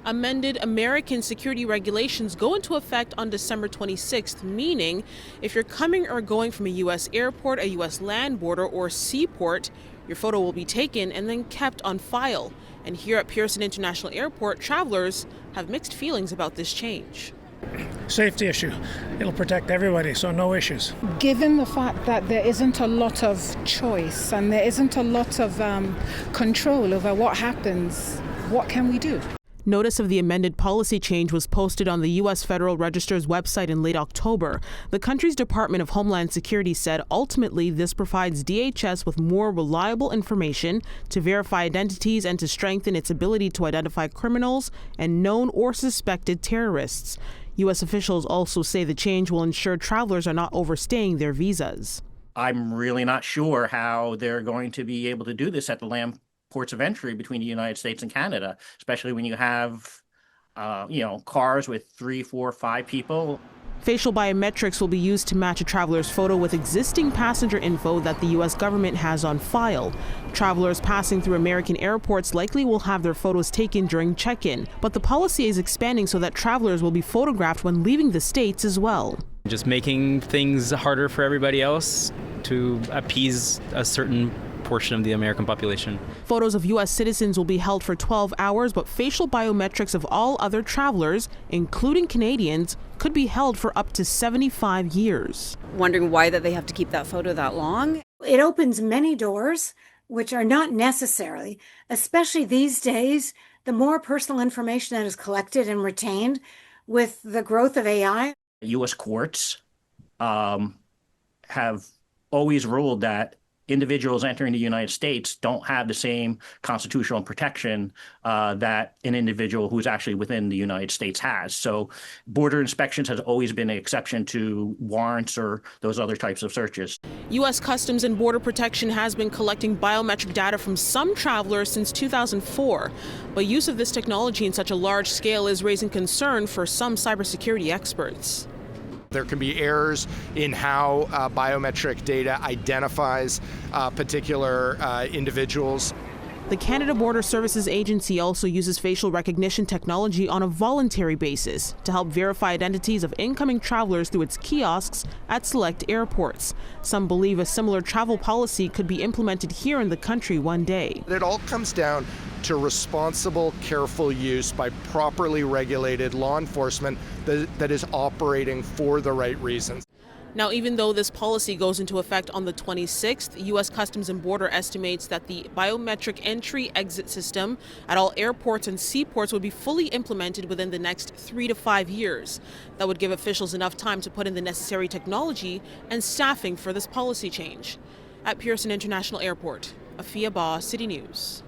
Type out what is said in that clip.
Amended American security regulations go into effect on December 26th, meaning if you're coming or going from a U.S. airport, a U.S. land border, or seaport, your photo will be taken and then kept on file. And here at Pearson International Airport, travelers have mixed feelings about this change. Safety issue. It'll protect everybody, so no issues. Given the fact that there isn't a lot of choice and there isn't a lot of control over what happens, what can we do? Notice of the amended policy change was posted on the U.S. Federal Register's website in late October. The country's Department of Homeland Security said ultimately this provides DHS with more reliable information to verify identities and to strengthen its ability to identify criminals and known or suspected terrorists. U.S. officials also say the change will ensure travelers are not overstaying their visas. I'm really not sure how they're going to be able to do this at the land ports of entry between the United States and Canada, especially when you have, cars with 3, 4, 5 people. Facial biometrics will be used to match a traveler's photo with existing passenger info that the U.S. government has on file. Travelers passing through American airports likely will have their photos taken during check-in, but the policy is expanding so that travelers will be photographed when leaving the States as well. Just making things harder for everybody else to appease a certain portion of the American population. Photos of U.S. citizens will be held for 12 hours, but facial biometrics of all other travelers, including Canadians, could be held for up to 75 years. Wondering why that they have to keep that photo that long? It opens many doors, which are not necessarily, especially these days, the more personal information that is collected and retained with the growth of AI. U.S. courts have always ruled that individuals entering the United States don't have the same constitutional protection that an individual who's actually within the United States has. So border inspections has always been an exception to warrants or those other types of searches. U.S. Customs and Border Protection has been collecting biometric data from some travelers since 2004. But use of this technology in such a large scale is raising concern for some cybersecurity experts. There can be errors in how biometric data identifies particular individuals. The Canada Border Services Agency also uses facial recognition technology on a voluntary basis to help verify identities of incoming travelers through its kiosks at select airports. Some believe a similar travel policy could be implemented here in the country one day. It all comes down to responsible, careful use by properly regulated law enforcement that is operating for the right reasons. Now, even though this policy goes into effect on the 26th, U.S. Customs and Border estimates that the biometric entry-exit system at all airports and seaports would be fully implemented within the next 3 to 5 years. That would give officials enough time to put in the necessary technology and staffing for this policy change. At Pearson International Airport, Afua Baah, City News.